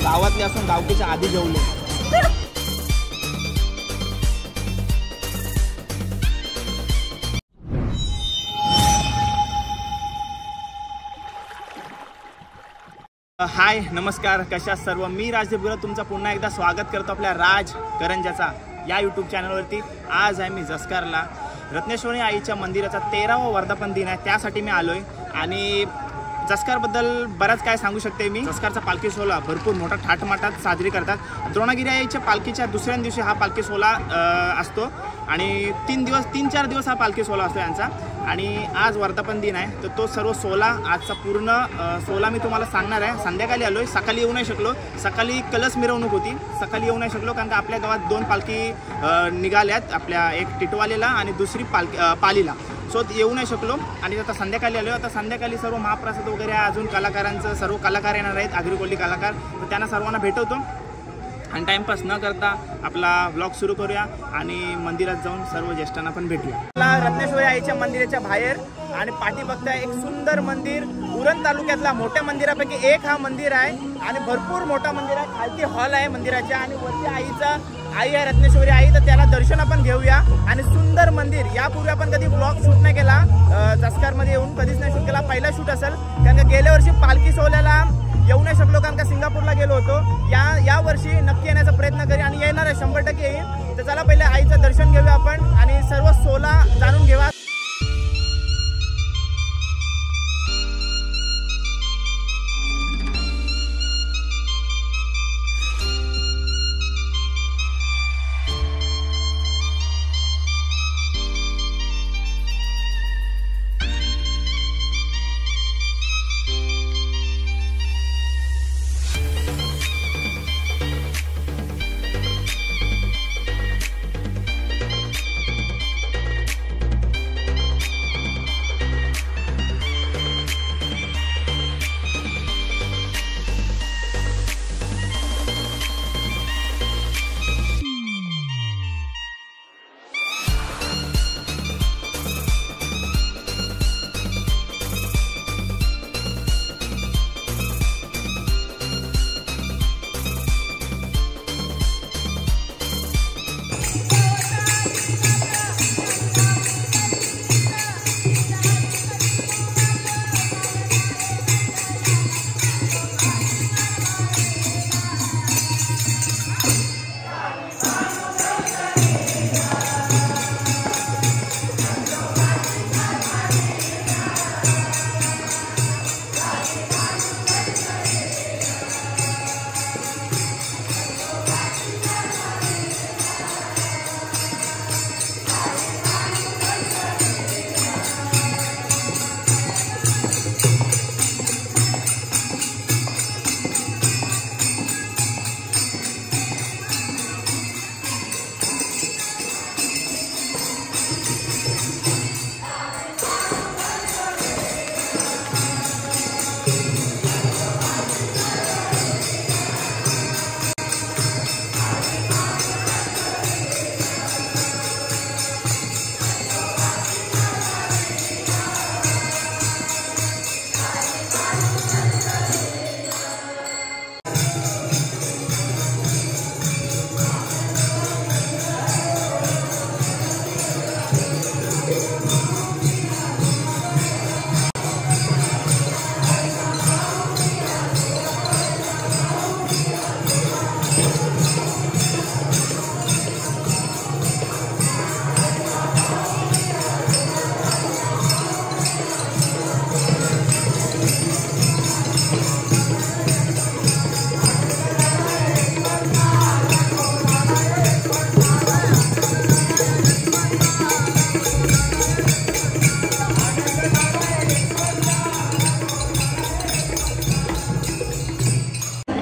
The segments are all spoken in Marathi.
गावातले असून गावकीच्या आधी जेवले। हाय नमस्कार, कशा सर्व। मी राजदेव तुमचं पुन्हा एकदा स्वागत करतो आपल्या राज करंजाचा या यूट्यूब चॅनलवरती। आज आहे मी जसकारला, रत्नेश्वरी आईच्या मंदिराचा 13वा वर्धापन दिन आहे, त्यासाठी मी आलोय। आणि जसकारबद्दल बराच काय सांगू शकते मी। जसकारचा पालखी सोहळा भरपूर मोठा थाटमाटात साजरी करतात। द्रोणागिरी आईच्या पालखीच्या दुसऱ्या दिवशी हा पालखी सोहळा असतो आणि 3-4 दिवस हा पालखी सोहळा असतो यांचा। आणि आज वर्धापन दिन आहे, तर तो सर्व सोहळा आजचा पूर्ण सोहळा मी तुम्हाला सांगणार आहे। संध्याकाळी आलोय, सकाळी येऊ नाही शकलो। सकाळी कलश मिरवणूक होती, सकाळी येऊ नाही शकलो कारण का आपल्या गावात 2 पालखी निघाल्यात, आपल्या एक टिटवालीला आणि दुसरी पालीला, सो येऊ नाही शकलो। आणि आता संध्याकाळी आलो। आता संध्याकाळी सर्व महाप्रसाद वगैरे अजून कलाकारांचं, सर्व कलाकार येणार आहेत, आगरी कोळी कलाकार, तर त्यांना सर्वांना भेटवतो आणि टाइमपास न करता आपला ब्लॉग सुरू करूया आणि मंदिरात जाऊन सर्व ज्येष्ठांना पण भेटूया। रत्नेश्वरी आईच्या मंदिराच्या बाहेर आणि पाठी बघताय एक सुंदर मंदिर, उरण तालुक्यातला मोठ्या मंदिरापैकी एक हा मंदिर आहे आणि भरपूर मोठा मंदिर आहे। खालती हॉल आहे मंदिराच्या आणि वरती आई आहे रत्नेश्वरी आई, तर त्याला दर्शन आपण घेऊया। आणि सुंदर मंदिर, यापूर्वी आपण कधी ब्लॉग शूट नाही केला जसकारमध्ये येऊन, कधीच नाही शूट केला, पहिला शूट असेल कारण का गेल्या वर्षी पालखी सोहळ्याला येऊ नाही शकलो कारण का सिंगापूरला गेलो होतो। या वर्षी नक्की येण्याचा प्रयत्न करेन आणि येणार आहे, 100% येईन। तर चला पहिले आईचं दर्शन घेऊया आपण आणि सर्व सोहळा जाणून घेऊया।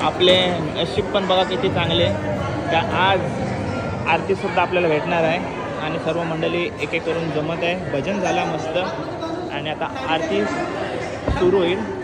आपले नशीब पण बघा किती चांगले, त्या आज आरतीसुद्धा आपल्याला भेटणार आहे आणि सर्व मंडळी एक एक करून जमत आहे। भजन झाला मस्त आणि आता आरती सुरू होईल।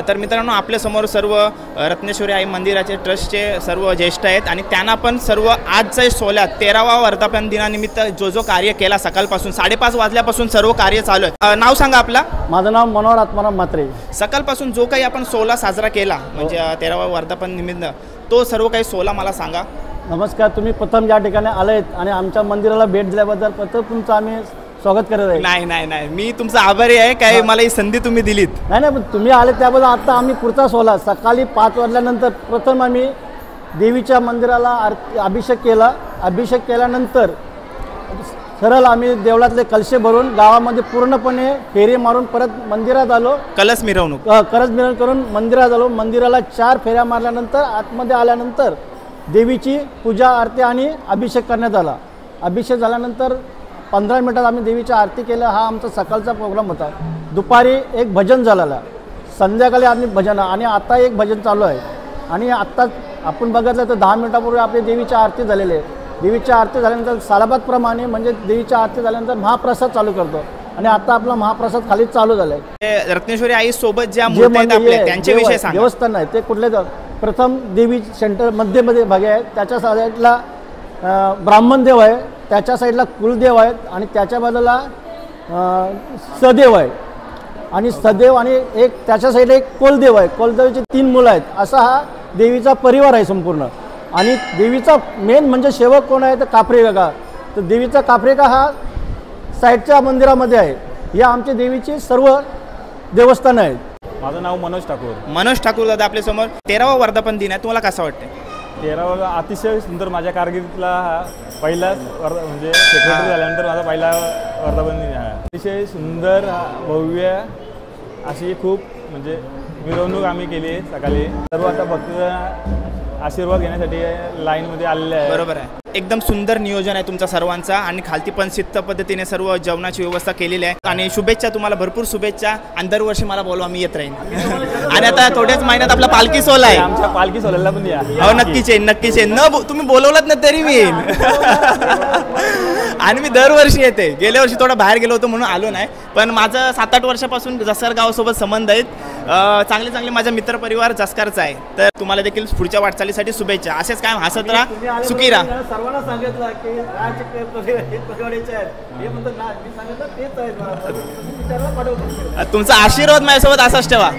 तर मित्रांनो आपल्यासमोर सर्व रत्नेश्वरी आई मंदिराचे ट्रस्टचे सर्व ज्येष्ठ आहेत आणि त्यांना पण सर्व आजच्या सोहळ्यात 13वा वर्धापन दिनानिमित्त जो कार्य केला सकाळपासून 5:30 वाजल्यापासून सर्व कार्य चालू आहे. नाव सांगा आपला. माझं नाव मनोहर आत्माराम म्हात्रे. सकाळपासून जो काही आपण सोहळा साजरा केला म्हणजे 13वा वर्धापन निमित्त तो सर्व काही सोहळा मला सांगा. नमस्कार. तुम्ही प्रथम या ठिकाणी आलेत आणि आमच्या मंदिराला भेट दिल्याबद्दल प्रथम तुमचं आम्ही स्वागत करत आहे. नाही मी तुमचा आभारी आहे. काय मला ही संधी तुम्ही दिलीत. नाही पण तुम्ही आले त्याबद्दल. आता आम्ही पुढचा सोहळा सकाळी 5 वाजल्यानंतर प्रथम आम्ही देवीच्या मंदिराला अभिषेक केला. अभिषेक केल्यानंतर सरळ आम्ही देवळातले कलशे भरून गावामध्ये पूर्णपणे फेरी मारून परत मंदिरात आलो. कलश मिरवणूक करून मंदिरात आलो. मंदिराला 4 फेऱ्या मारल्यानंतर आतमध्ये आल्यानंतर देवीची पूजा आरती आणि अभिषेक करण्यात आला. अभिषेक झाल्यानंतर 15 मिनिटात आम्ही देवीची आरती केलं. हा आमचा सकाळचा प्रोग्राम होता. दुपारी एक भजन झालेला. संध्याकाळी आम्ही भजन आणि आता एक भजन चालू आहे. आणि आत्ताच आपण बघितलं तर 10 मिनिटापूर्वी आपली देवीची आरती झालेली आहे. देवीची आरती झाल्यानंतर सालाबादप्रमाणे म्हणजे देवीची आरती झाल्यानंतर महाप्रसाद चालू करतो आणि आता आपला महाप्रसाद खाली चालू झाला आहे. रत्नेश्वरी आई सोबत ज्या मूर्ती आहेत आपल्या त्यांचे विषय सांगा. देवस्थान आहे ते कुठले प्रथम देवी सेंटर मध्ये भागे आहे. त्याच्या साईडला ब्राह्मण देव आहे. त्याच्या साईडला कुलदेव आहेत आणि त्याच्या बाजूला सदेव आहे आणि सदेव आणि एक त्याच्या साईडला एक कोलदेव आहे. कोलदेवाचे 3 मुलं आहेत. असा हा देवीचा परिवार आहे संपूर्ण. आणि देवीचा मेन म्हणजे सेवक कोण आहे तर काफरेका. तर देवीचा काफरेका हा साईडच्या मंदिरामध्ये आहे. या आमच्या देवीची सर्व देवस्थानं आहेत. माझं नाव मनोज ठाकूर. मनोज ठाकूर दादा आपल्यासमोर 13वा वर्धापन दिन आहे. तुम्हाला कसं वाटतं? 13वा अतिशय सुंदर. माझ्या कारकिर्दीतला हा पहिलाच म्हणजे सेक्रेटरी झाल्यानंतर माझा पहिला वर्धापन दिन आहे. अतिशय सुंदर भव्य अशी खूप म्हणजे मिरवणूक आम्ही केली आहे सकाळी. सर्व आता भक्त आशीर्वाद घेण्यासाठी लाईनमध्ये आलेले आहे. बरोबर आहे. एकदम सुंदर नियोजन आहे तुमचा सर्वांचा आणि खालती पण शिस्त पद्धतीने सर्व जेवणाची व्यवस्था केलेली आहे. आणि शुभेच्छा तुम्हाला, भरपूर शुभेच्छा. आणि दरवर्षी मला बोलवा, मी येत राहीन. आणि आता थोड्याच महिन्यात आपला पालखी सोहळा आहे. आमच्या पालखी सोहळ्याला पण या. हो नक्कीच येईन. तुम्ही बोलवलात ना तरी मी येईन. आणि मी दरवर्षी येते. गेल्या वर्षी थोडा बाहेर गेलो होतो म्हणून आलो नाही. पण माझं 7-8 वर्षापासून जसर गावासोबत संबंध आहेत. चांगले माझा मित्रपरिवार जसकारचा आहे. तर तुम्हाला देखील पुढच्या वाटचालीसाठी शुभेच्छा. असेच काय हसत राहा, सुखी राहा. सर्वांना सांगितलं की तुमचा आशीर्वाद माझ्यासोबत असाच ठेवा.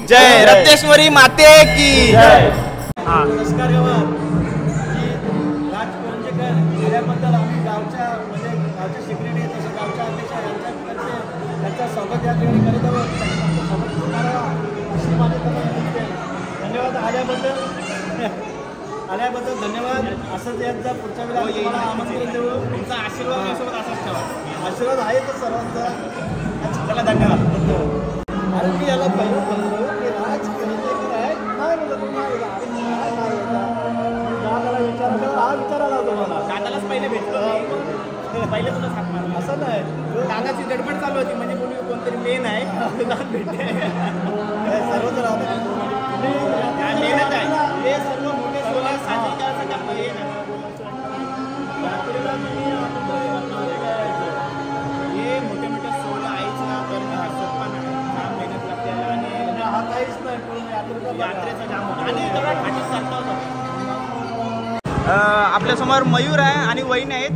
जय रत्नेश्वरी माते की जय. नमस्कार आल्याबद्दल आम्ही गावच्या सेक्रेटरी तसं गावच्या अध्यक्ष त्यांचा स्वागत या ठिकाणी करीत आहोत. धन्यवाद आल्याबद्दल धन्यवाद. असंच याचा पुढच्या वेळेला आमंत्रण देऊ. तुमचा आशीर्वाद माझ्यासोबत असाच ठेवा. आशीर्वाद आहे तर सर्वांचा. चला धन्यवाद. अरे मी याला पहिलं म्हणतो की राज करंजेकर आहे. नाही बोलत विचार हा विचारायला होतो मला. दादालाच पहिले भेटलो. पहिले तुला हात मारला. असं नाही. दादाची गडबड चालू होती म्हणजे बोलू कोणतरी मेन आहे भेटते. सर्वच राहतो. मेहनत आहे. हे सर्व मोठे सोहळा साजरे करायचं काम हे नाही. हे मोठे सोहळा आईचा करणं हा सोपा नाही. जाम मेहनत लागते आणि हा काहीच नाही. यात्रेचा जाम होता आणि तेवढा ठाकीत चालता होता. आपल्यासमोर मयूर आहे आणि वहिनी आहेत.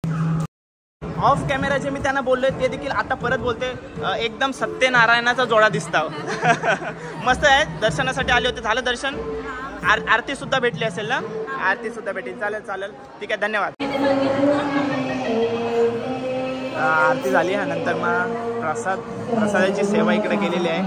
ऑफ कॅमेरा जे मी त्यांना बोलले ते देखील आता परत बोलते. एकदम सत्यनारायणाचा जोडा दिसता. मस्त आहे. दर्शनासाठी आले होते. झालं दर्शन. आरती सुद्धा भेटली असेल ना. आरती सुद्धा भेटेल. चालेल ठीक आहे. धन्यवाद. आरती झाली. हा नंतर मग प्रसादाची सेवा इकडे केलेली आहे.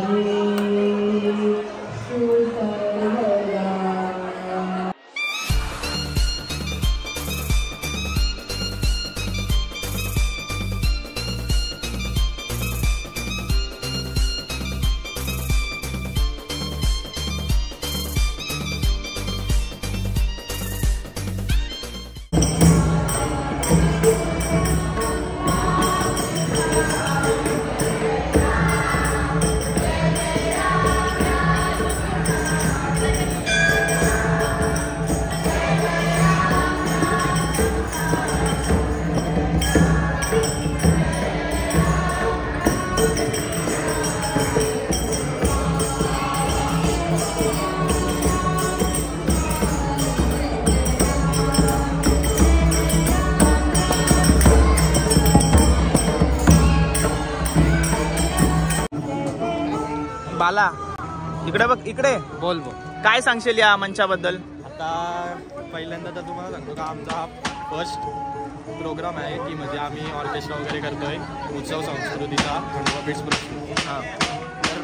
बाला इकडे बघ, इकडे बोल बोल. काय सांगशील या मंचाबद्दल? आता पहिल्यांदा तर तुम्हाला सांगतो का आमचा हा फर्स्ट प्रोग्राम आहे की म्हणजे आम्ही ऑर्केस्ट्रा वगैरे करतोय उत्सव संस्कृतीचा खंडोबा बीट्स प्रस्तुत. हां, तर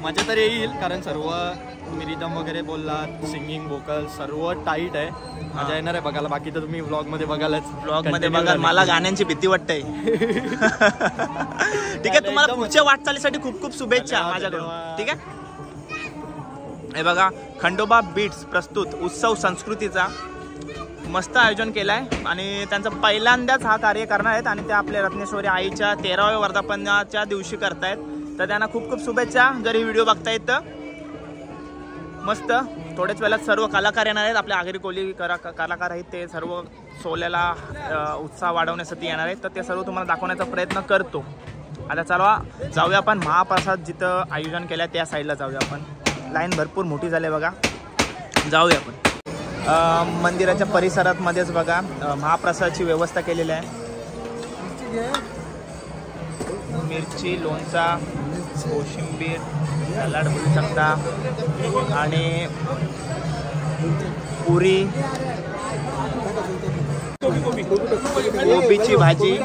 मजा तर येईल कारण सर्व रिदम वगैरे बोललात, सिंगिंग वोकल सर्व टाईट आहे. मजा येणार आहे बघायला. बाकी तर तुम्ही व्लॉगमध्ये बघालच. ब्लॉगमध्ये बघा. मला गाण्यांची भीती वाटते. ठीक आहे, तुम्हाला पुढच्या वाटचालीसाठी खूप खूप शुभेच्छा माझ्याकडून. ठीक आहे. हे बघा, खंडोबा बीट्स प्रस्तुत उत्सव संस्कृतीचा मस्त आयोजन केलं आहे आणि त्यांचा पहिल्यांदाच हा कार्य करणार आहेत आणि ते आपल्या रत्नेश्वरी आईच्या 13व्या वर्धापनाच्या दिवशी करतायत. तर त्यांना खूप खूप शुभेच्छा. जर ही व्हिडिओ बघतायत तर मस्त. थोड्याच वेळात सर्व कलाकार येणार आहेत. आपले आगरी कोली कलाकार आहेत, ते सर्व सोल्याला उत्साह वाढवण्यासाठी येणार आहेत. तर ते सर्व तुम्हाला दाखवण्याचा प्रयत्न करतो. आता चला जाऊया आपण महाप्रसाद जिथं आयोजन केलं आहे त्या साईडला जाऊया आपण. लाईन भरपूर मोठी झाली आहे बघा. जाऊया आपण. मंदिराच्या परिसरात मध्येच बघा महाप्रसादाची व्यवस्था केलेली आहे. मिरची, लोणचा, कोशिंबीर, सलाड बघू शकता आणि पुरी, कोबीची भाजी,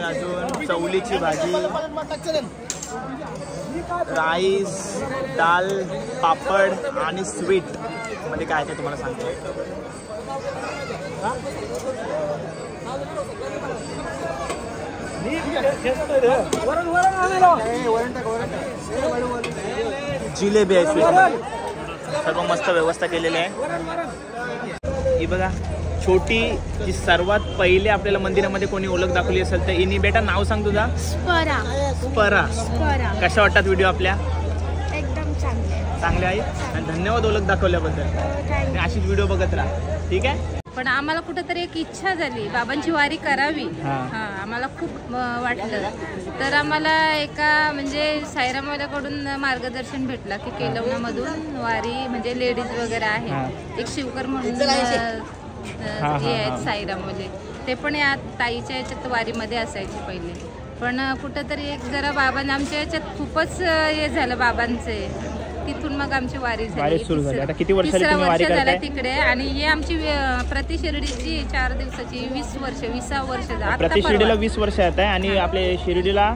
अजून चवलीची भाजी, राईस, दाल, पापड आणि स्वीट मध्ये काय ते तुम्हाला सांगतो. जिलेबी आहे, स्वीट सर्व मस्त व्यवस्था केलेली आहे. ही बघा छोटी जी सर्वात पहिले आपल्याला मंदिरामध्ये कोणी ओळख दाखवली असेल तर इनी. बेटा नाव सांग तुझा. स्परा. स्परा. कशा वाटतात व्हिडिओ आपल्या? एकदम चांगले आहे. आणि धन्यवाद ओळख दाखवल्याबद्दल. अशीच व्हिडिओ बघत राहा. ठीक आहे. पण आम्हाला कुठेतरी एक इच्छा झाली बाबांची वारी करावी. आम्हाला खूप वाटलं. तर आम्हाला एका म्हणजे साईरामवाल्याकडून मार्गदर्शन भेटला की केलवणामधून वारी म्हणजे लेडीज वगैरे आहे. एक शिवकर म्हणून आहेत साईरामवाले, ते पण या ताईच्या याच्यात वारीमध्ये असायचे पहिले. पण कुठंतरी एक जरा बाबांना आमच्या याच्यात खूपच हे झालं बाबांचे. तिथून मग आमची वारी सुरू झाली. आता किती वर्ष झाला तिकडे. आणि हे आमची प्रति शिर्डीची 4 दिवसाची 20 वर्ष प्रति शिर्डीला 20 वर्ष आहे आणि आपल्या शिर्डीला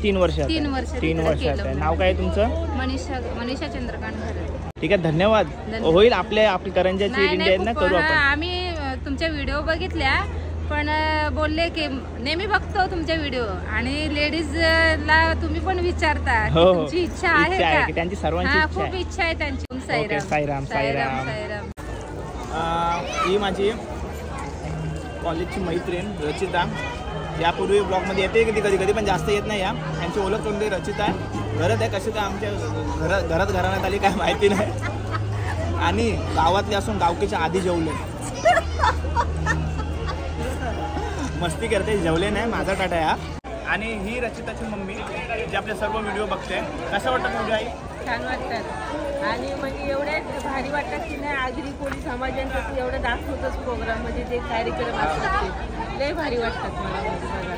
3 वर्ष. 3 वर्ष. नाव काय तुमचं? मनीषा चंद्रकांत खरे. ठीक आहे, धन्यवाद. होईल आपली करंजाची इंडिया करू आपण. आम्ही तुमच्या व्हिडिओ बघितल्या पण बोलले की नेहमी बघतो तुमच्या व्हिडिओ आणि लेडीजला तुम्ही पण विचारता तुमची इच्छा आहे का? त्यांची सर्वांची खूप इच्छा आहे त्यांची. साईराम. ही माझी कॉलेजची मैत्रीण रचिता. यापूर्वी ब्लॉगमध्ये येते कधी कधी पण जास्त येत नाही. या त्यांची ओळख करून दे. रचिता घरात आहे. कशी तर आमच्या घरात घराण्यात आली काय माहिती नाही. आणि गावातले असून गावकीच्या आधी जेवले. मस्ती करते, जेवले नाही. माझा टाटा आहे हा. आणि ही रचिताची मम्मी जी आपले सर्व व्हिडिओ बघते. कसं वाटतं व्हिडिओ आई? छान वाटतात. आणि म्हणजे एवढे भारी वाटतात की नाही आगरी कोळी समाजांसाठी एवढं दाखवतच प्रोग्राममध्ये जे कार्यक्रम असतात ते लय भारी वाटतात मला.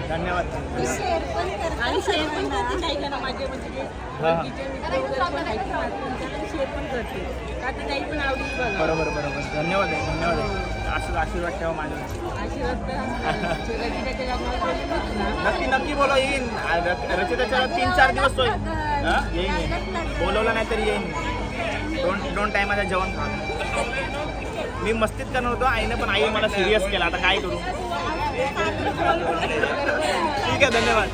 धन्यवाद. आणि शेअर पण करते काही जण माझे म्हणजे शेअर पण करते. आता काही पण आवडील बघा. बरोबर. धन्यवाद. असं आशीर्वाद ठेवा माझ्या. नक्की बोला. येईन रचिताच्या 3-4 दिवस येईन. बोलवलं नाही तरी येईन. 2 टायमाचं जेवण खा. मी मस्तीत करणार होतो. आईने पण आई मला सिरियस केला. आता काय करू. ठीक आहे, धन्यवाद.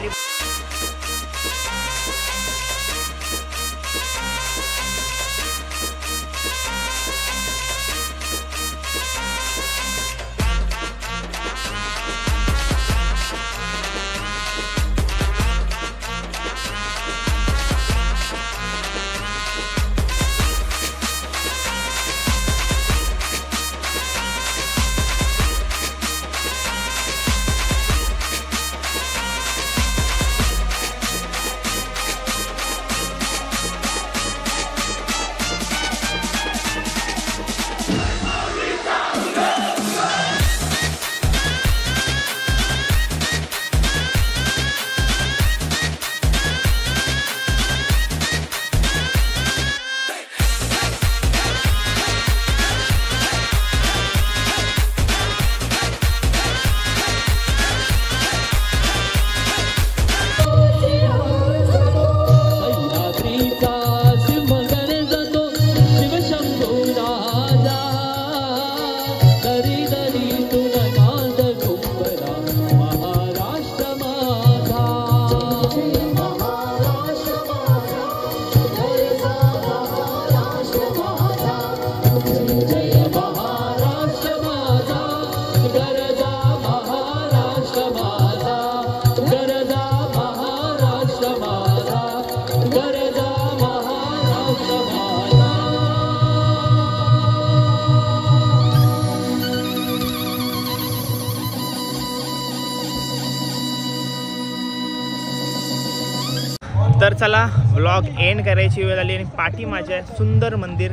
चला व्लॉग एंड करायची वेळ आली आणि पाठी माझ्या सुंदर मंदिर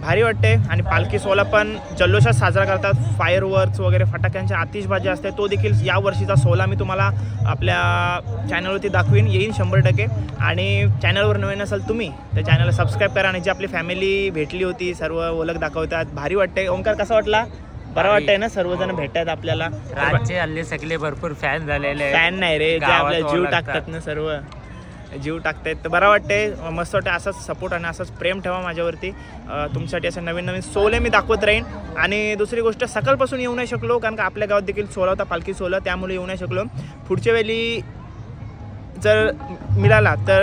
भारी वाटते आणि पालखी सोहळा पण जल्लोषात साजरा करतात. फायरवर्क्स वगैरे फटाक्यांच्या आतिषबाजी असते. तो देखील या वर्षीचा सोहळा मी तुम्हाला आपल्या चॅनलवरती दाखवीन, येईन 100%. आणि चॅनलवर नवीन असाल तुम्ही तर चॅनलला सबस्क्राईब करा. आणि जी आपली फॅमिली भेटली होती सर्व ओळख दाखवतात, भारी वाटते. ओंकार कसा वाटला? बरं वाटतंय ना सर्वजण भेटतात आपल्याला. राजचे हल्ली सगळे भरपूर फॅन झालेले. फॅन नाही रे, जे आपल्या जीव टाकतात ना, सर्व जीव टाकतायत. तर बरं वाटतंय, मस्त वाटतं. असाच सपोर्ट आणि असंच प्रेम ठेवा माझ्यावरती. तुमच्यासाठी असं नवीन नवीन सोहळे मी दाखवत राहीन. आणि दुसरी गोष्ट, सकाळपासून येऊ नाही शकलो कारण का आपल्या गावात देखील सोहळा होता, पालखी सोहळा, त्यामुळे येऊ नाही शकलो. पुढच्या वेळी जर मिळाला तर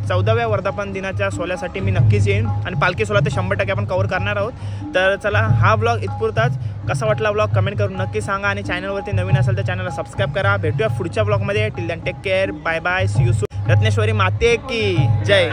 14व्या वर्धापन दिनाच्या सोहळ्यासाठी मी नक्कीच येईन. आणि पालखी सोहळा तर 100% आपण कव्हर करणार आहोत. तर चला, हा व्लॉग इथपुरताच. कसा वाटला व्लॉग कमेंट करून नक्की सांगा. आणि चॅनलवरती नवीन असेल तर चॅनलला सबस्क्राईब करा. भेटूया पुढच्या व्लॉगमध्ये. Till then take care, bye bye, see you soon. Ratneshwari माते की जय.